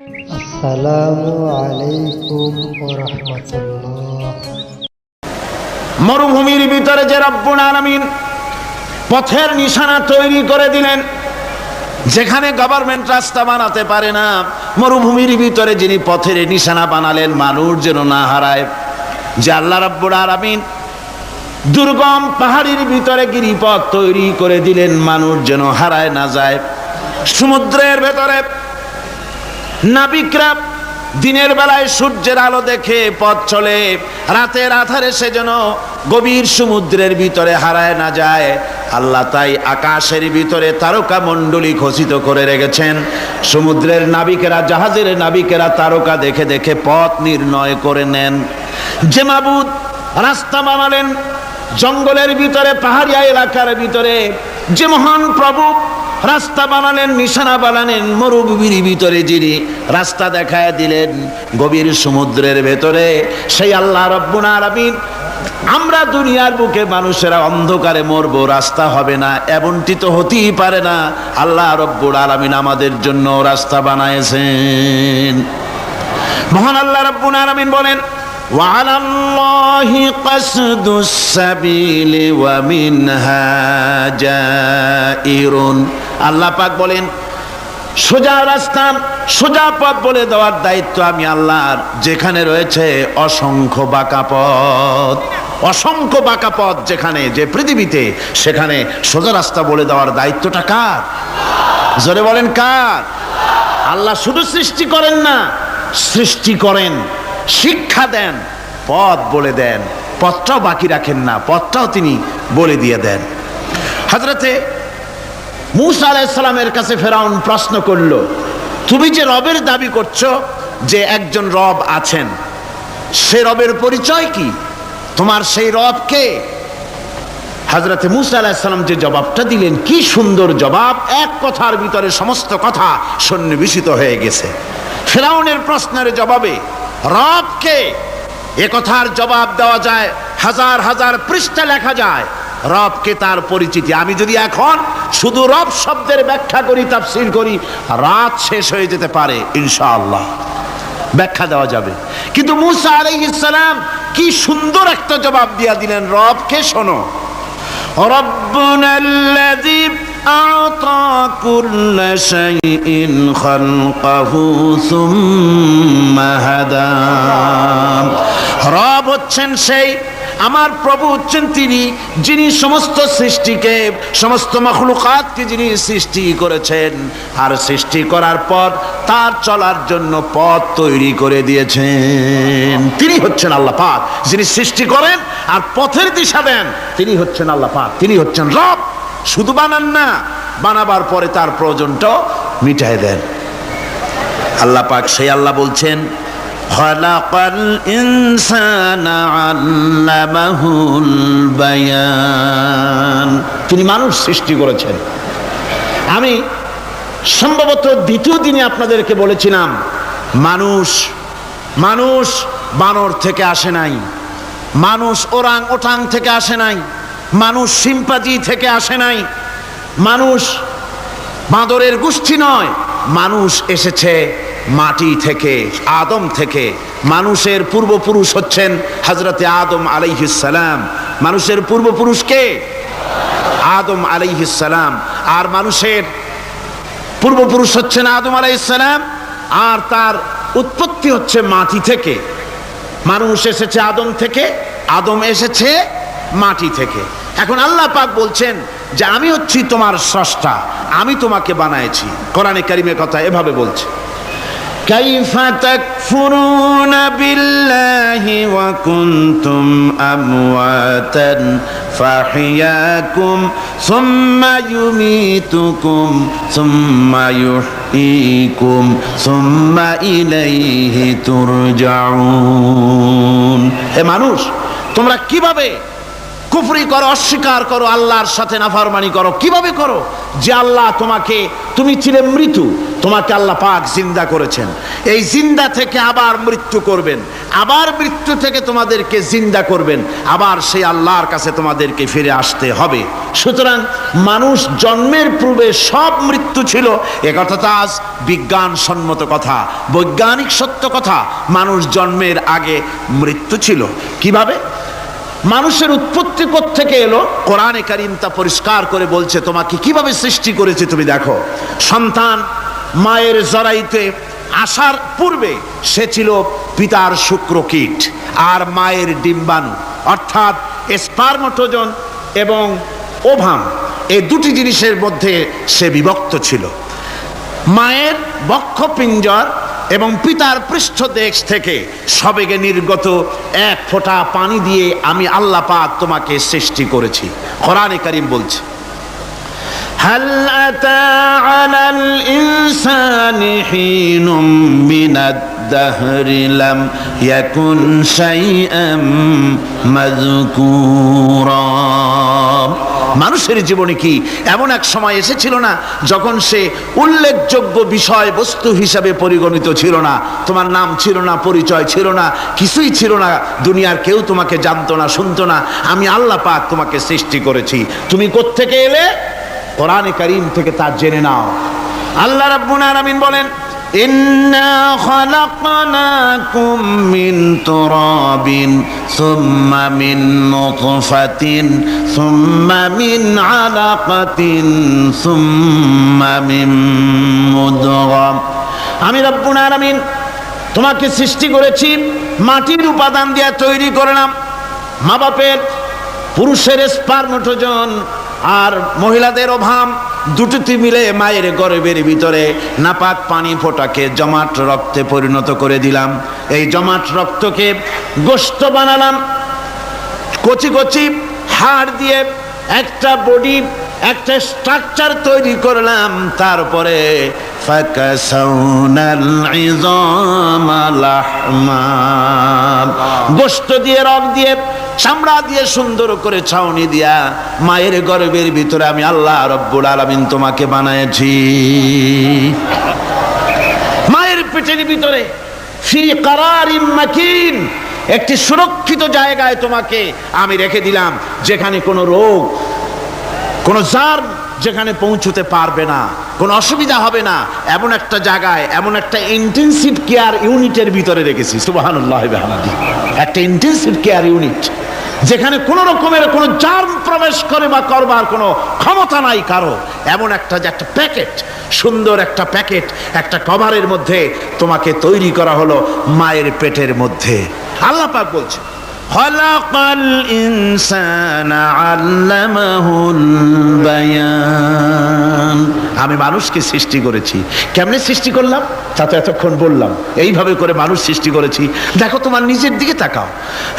আসসালামু আলাইকুম ওয়া রাহমাতুল্লাহ। মরুভূমির ভিতরে যে রব্বুল আলামিন পথের নিশানা তৈরি করে দিলেন, যেখানে গভর্নমেন্ট রাস্তা বানাতে পারে না, মরুভূমির ভিতরে যিনি পথের নিশানা বানালেন মানুষ যেন না হারায়, যে আল্লাহ রব্বুল আলামিন দুর্গম পাহাড়ের ভিতরে গিরিপথ তৈরি করে দিলেন মানুষ যেন হারায় না যায়। সমুদ্রের ভেতরে নাবিকরা দিনের বেলায় সূর্যের আলো দেখে পথ চলে, রাতের আধারে সে যেন গভীর সমুদ্রের ভিতরে হারায় না যায়। আল্লাহ তাই আকাশের ভিতরে তারকা মণ্ডলী খচিত করে রেখেছেন। সমুদ্রের নাবিকেরা, জাহাজের নাবিকেরা তারকা দেখে দেখে পথ নির্ণয় করে নেন। যে মাবুদ রাস্তা বানালেন জঙ্গলের ভিতরে, পাহাড়িয়া এলাকার ভিতরে, যে মহান প্রভু রাস্তা বানালেন, নিশানা বানালেন মরুভূমির ভিতরে, যিনি রাস্তা দেখায় দিলেন গভীর সমুদ্রের ভেতরে, সেই আল্লাহ রব্বুল আলামিন আমরা দুনিয়ার বুকে মানুষেরা অন্ধকারে মরবো, রাস্তা হবে না, এমনটি তো হতেই পারে না। আল্লাহ রব্বুল আলামিন আমাদের জন্য রাস্তা বানাইছেন। মহান আল্লাহ রব্বুল আলামিন বলেন, وعلى الله قصد السبيل ومنها جائر। আল্লাহ পাক বলেন, সোজা রাস্তা, সোজা পথ বলে দেওয়ার দায়িত্ব আমি আল্লাহর, যেখানে রয়েছে অসংখ্য বাঁকা পথ, অসংখ্য বাঁকা পথ যেখানে, যে পৃথিবীতে, সেখানে সোজা রাস্তা বলে দেওয়ার দায়িত্বটা কার? জোরে বলেন কার? আল্লাহ শুধু সৃষ্টি করেন না, সৃষ্টি করেন, শিক্ষা দেন, পথ বলে দেন, পথটাও বাকি রাখেন না, পথটাও তিনি বলে দিয়ে দেন। হযরতে মূসা আলাইহিস সালামের কাছে ফেরাউন প্রশ্ন করলো, তুমি যে রবের দাবি করছো, যে একজন রব আছেন, সে রবের পরিচয় কি? তোমার সেই রব কে? হযরতে মূসা আলাইহিস সালাম যে জবাবটা দিলেন, কি সুন্দর জবাব, এক কথার ভিতরে সমস্ত কথা সন্নিবেশিত হয়ে গেছে। ফেরাউনের প্রশ্নের জবাবে রবকে, এ কথার জবাব দেওয়া যায়, হাজার হাজার পৃষ্ঠা লেখা যায়। রবকে, তার পরিচিতি, আমি যদি এখন শুধু রব শব্দের ব্যাখ্যা করি, তাফসীর করি, রাত শেষ হয়ে যেতে পারে, ইনশাআল্লাহ ব্যাখ্যা দেওয়া যাবে। কিন্তু মূসা আলাইহিস সালাম কি সুন্দর একটা জবাব দিয়া দিলেন, রবকে শোনো, রব্বুনাল্লাযী আ'তা কুল্লা শাইইন খালকাহু সুম্মা হাদা। রব হচ্ছেন সেই, আমার প্রভু হচ্ছেন তিনি, যিনি সমস্ত সৃষ্টিকে, সমস্ত মাখলুকাতকে যিনি সৃষ্টি করেছেন, আর সৃষ্টি করার পর তার চলার জন্য পথ তৈরি করে দিয়েছেন। তিনি হচ্ছেন আল্লাহ পাক, যিনি সৃষ্টি করেন আর পথের দিশা দেন, তিনি হচ্ছেন আল্লাহ পাক, তিনি হচ্ছেন রব। শুধু বানান না, বানাবার পরে তার প্রয়োজনটাও মিটায় দেন। আল্লাহ পাক সেই আল্লাহ বলছেন, খালাকাল ইনসানা আল্লামাহুল বায়ান। তিনি মানুষ সৃষ্টি করেছেন। আমি সম্ভবত দ্বিতীয় দিনে আপনাদেরকে বলেছিলাম, মানুষ বানর থেকে আসে নাই, মানুষ ওরাং ওটাং থেকে আসে নাই, মানুষ শিম্পাঞ্জি থেকে আসে নাই, মানুষ বাঁদরের গোষ্ঠী নয়, মানুষ এসেছে মাটি থেকে, আদম থেকে। মানুষের পূর্বপুরুষ হচ্ছেন হযরতে আদম আলাইহিস সালাম। মানুষের পূর্বপুরুষ কে? আদম আলাইহিস সালাম। আর মানুষের পূর্বপুরুষ হচ্ছেন আদম আলাইহিস সালাম, আর তার উৎপত্তি হচ্ছে মাটি থেকে। মানুষ এসেছে আদম থেকে, আদম এসেছে মাটি থেকে। এখন আল্লাহ পাক বলছেন যে আমি হচ্ছি তোমার স্রষ্টা, আমি তোমাকে বানাইছি। কোরআনে কারীমের কথা এভাবে বলছে, কাইফা তাকফুরুনা বিল্লাহি ওয়া কুনতুম আমওয়াতান ফাহিয়াকুম সুম্মা ইউমীতুকুম সুম্মা ইউহয়ীকুম সুম্মা ইলাইহি তুরজাউন। হে মানুষ, তোমরা কিভাবে কুফরি করো, অস্বীকার করো, আল্লাহর সাথে নাফরমানি করো। কিভাবে করো? যে আল্লাহ তুমি ছিলে মৃত্যু, তোমাকে আল্লাহ পাক জিন্দা করেছেন, এই জিন্দা থেকে আবার মৃত্যু করবেন, আবার মৃত্যু থেকে তোমাদেরকে জিন্দা করবেন, আবার সেই আল্লাহর কাছে তোমাদেরকে ফিরে আসতে হবে। সুতরাং মানুষ জন্মের পূর্বে সব মৃত্যু ছিল, একথা তো আজ বিজ্ঞানসম্মত কথা, বৈজ্ঞানিক সত্য কথা। মানুষ জন্মের আগে মৃত্যু ছিল। কিভাবে? মানুষের উৎপত্তি কোত্থেকে এলো? কোরআনে কারীম তা পরিষ্কার করে বলছে। তোমাকে কিভাবে সৃষ্টি করেছে তুমি দেখো। সন্তান মায়ের জরায়ুতে আসার পূর্বে সে ছিল পিতার শুক্রকীট আর মায়ের ডিম্বাণু, অর্থাৎ স্পার্মটোজন এবং ওভাম, এই দুটি জিনিসের মধ্যে সে বিভক্ত ছিল। মায়ের বক্ষপিঞ্জর এবং পিতার পৃষ্ঠদেশ থেকে সবেগে নির্গত এক ফোঁটা পানি দিয়ে আমি আল্লাহ পাক তোমাকে সৃষ্টি করেছি। কোরআনে কারীম বলছে, হাল আতা আলাল ইনসানি হিনুম মিনাদ দাহরি লাম ইয়াকুন শাইআম মাযকুরা। মানুষের জীবনে কি এমন এক সময় এসেছিল না যখন সে উল্লেখযোগ্য বিষয় বস্তু হিসাবে পরিগণিত ছিল না? তোমার নাম ছিল না, পরিচয় ছিল না, কিছুই ছিল না, দুনিয়ার কেউ তোমাকে জানতো না, শুনতো না। আমি আল্লাহ পাক তোমাকে সৃষ্টি করেছি। তুমি কোত্থেকে এলে? কোরআনে কারীম থেকে তা জেনে নাও। আল্লাহ রাব্বুল আলামিন বলেন, ইন্না খালাকনাকুম মিন তুরাবিন সুম্মা মিন নুতফাতিন সুম্মা মিন আলাকাতিন সুম্মা মিন মুদগা। আমি রব্বুল আলামিন তোমাকে সৃষ্টি করেছি, মাটির উপাদান দিয়ে তৈরি করলাম। মা বাপের, পুরুষের স্পার্মটোজন আর মহিলাদের ওভাম দুটোতে মিলে মায়ের গর্ভের ভিতরে নাপাক পানি ফোঁটাকে জমাট রক্তে পরিণত করে দিলাম। এই জমাট রক্তকে গোশত বানালাম, কচি কচি হাড় দিয়ে একটা বডি, একটা স্ট্রাকচার তৈরি করলাম। তারপরে ফাকাসাউনাল ইযামা লাহমা, গোশত দিয়ে, রক দিয়ে, চামড়া দিয়ে সুন্দর করে ছাউনি দিয়া মায়ের গর্ভের ভিতরে আমি আল্লাহ রব্বুল আলামিন তোমাকে বানাইছি। মায়ের পেটের ভিতরে ফি কারারিম মাকিন, একটি সুরক্ষিত জায়গায় তোমাকে আমি রেখে দিলাম, যেখানে কোনো রোগ, কোনো জার্ম যেখানে পৌঁছতে পারবে না, কোনো অসুবিধা হবে না, এমন একটা জায়গায়, এমন একটা ইন্টেনসিভ কেয়ার ইউনিটের ভিতরে রেখেছি। সুবহানাল্লাহ ওয়া বিহামদিহি। একটা ইন্টেনসিভ কেয়ার ইউনিট যেখানে কোনো রকমের কোনো জার্ম প্রবেশ করে বা করবার কোনো ক্ষমতা নাই কারো। এমন একটা যে একটা প্যাকেট, সুন্দর একটা প্যাকেট, একটা কভারের মধ্যে তোমাকে তৈরি করা হলো মায়ের পেটের মধ্যে। আল্লাহ পাক বলছে, খলাকাল ইনসানা আল্লামাহুল বায়ান। আমি মানুষকে সৃষ্টি করেছি। কেমনে সৃষ্টি করলাম তা তো এতক্ষণ বললাম। এইভাবে করে মানুষ সৃষ্টি করেছি। দেখো, তোমার নিজের দিকে তাকাও।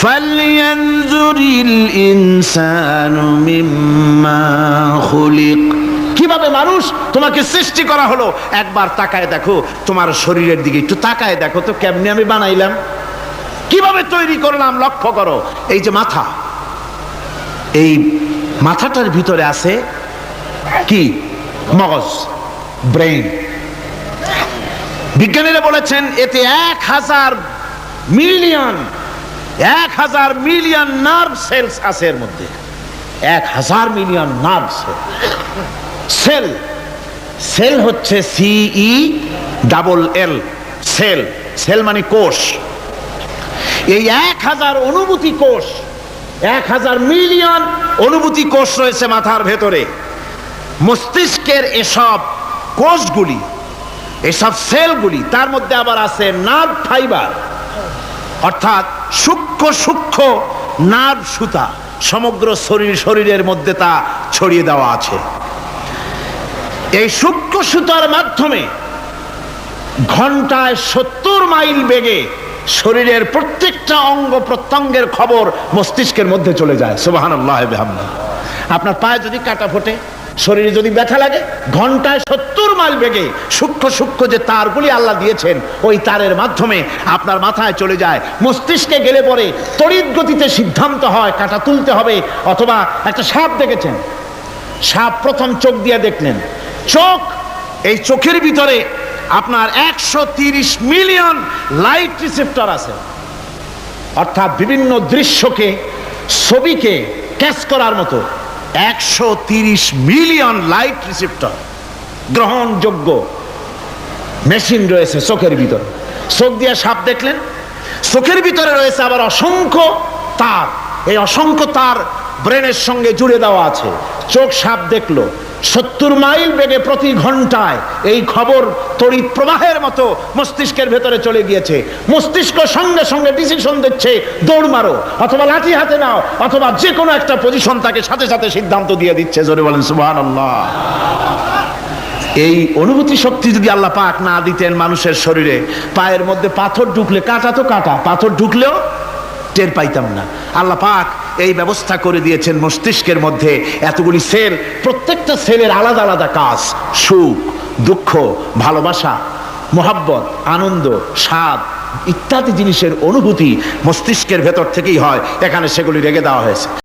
ফালইয়ানজুরিল ইনসানু মিম্মা খুলিক। কিভাবে মানুষ তোমাকে সৃষ্টি করা হলো একবার তাকায় দেখো, তোমার শরীরের দিকে একটু তাকায় দেখো তো, কেমনে আমি বানাইলাম, কিভাবে তৈরি করলাম। লক্ষ্য করো, এই যে মাথা, এই মাথাটার ভিতরে আছে কি? মগজ, ব্রেইন। বিজ্ঞানীরা বলেছেন এতে 1000 মিলিয়ন নার্ভ সেলস আছে এর মধ্যে। 1000 মিলিয়ন নার্ভ সেল। সেল হচ্ছে CELL, সেল। সেল মানে কোষ। এই 1000 অনুভূতি কোষ, 1000 মিলিয়ন অনুভূতি কোষ রয়েছে মাথার ভেতরে। মস্তিষ্কের এসব কোষগুলি, এসব সেলগুলি, তার মধ্যে আবার আছে নার্ভ ফাইবার, অর্থাৎ সূক্ষ্ম সূক্ষ্ম নার্ভ সুতা। সমগ্র শরীরের মধ্যে তা ছড়িয়ে দেওয়া আছে। এই সূক্ষ্ম সুতার মাধ্যমে ঘন্টায় 70 মাইল বেগে শরীরের প্রত্যেকটা অঙ্গ প্রত্যঙ্গের খবর মস্তিষ্কের মধ্যে চলে যায়। সুবহানাল্লাহ ওয়া বিহামদিহি। আপনার পায়ে যদি কাটা ফোটে, শরীরে যদি ব্যথা লাগে ঘন্টায় 70 মাইল বেগে সূক্ষ্ম সূক্ষ্ম যে তারগুলি আল্লাহ দিয়েছেন ওই তারের মাধ্যমে আপনার মাথায় চলে যায়, মস্তিষ্কে গেলে পরে তড়িৎ গতিতে সিদ্ধান্ত হয় কাঁটা তুলতে হবে। অথবা একটা সাপ দেখেছেন, সাপ প্রথম চোখ দিয়ে দেখলেন, চোখ, এই চোখের ভিতরে আপনার 130 মিলিয়ন লাইট রিসেপ্টর আছে, অর্থাৎ বিভিন্ন দৃশ্যকে, ছবিকে ক্যাচ করার মতো 130 মিলিয়ন লাইট রিসেপ্টর গ্রহণযোগ্য মেশিন রয়েছে চোখের ভিতরে। চোখ দিয়ে সাপ দেখলেন, চোখের ভিতরে রয়েছে আবার অসংখ্য তার, এই অসংখ্য তার ব্রেনের সঙ্গে জুড়ে দেওয়া আছে। চোখ সাপ দেখলো, 70 মাইল বেগে প্রতি ঘন্টায় এই খবর তড়িৎ প্রবাহের মতো মস্তিষ্কের ভেতরে চলে গিয়েছে। মস্তিষ্ক সঙ্গে সঙ্গে ডিসিশন দিচ্ছে দৌড় মারো, অথবা লাঠি হাতে নাও, অথবা যে কোনো একটা পজিশন তাকে সাথে সাথে সিদ্ধান্ত দিয়ে দিচ্ছে। জোরে বলেন সুবহানাল্লাহ। এই অনুভূতি শক্তি যদি আল্লাহ পাক না দিতেন মানুষের শরীরে, পায়ের মধ্যে পাথর ঢুকলে, কাঁটা তো কাঁটা, পাথর ঢুকলেও টের পাইতাম না। আল্লাহ পাক এই ব্যবস্থা করে দিয়েছেন মস্তিষ্কের মধ্যে এতগুলি সেল, প্রত্যেকটা সেলের আলাদা আলাদা কাজ। সুখ, দুঃখ, ভালোবাসা, মোহাব্বত, আনন্দ, স্বাদ ইত্যাদি জিনিসের অনুভূতি মস্তিষ্কের ভেতর থেকেই হয়, এখানে সেগুলি রেখে দেওয়া হয়েছে।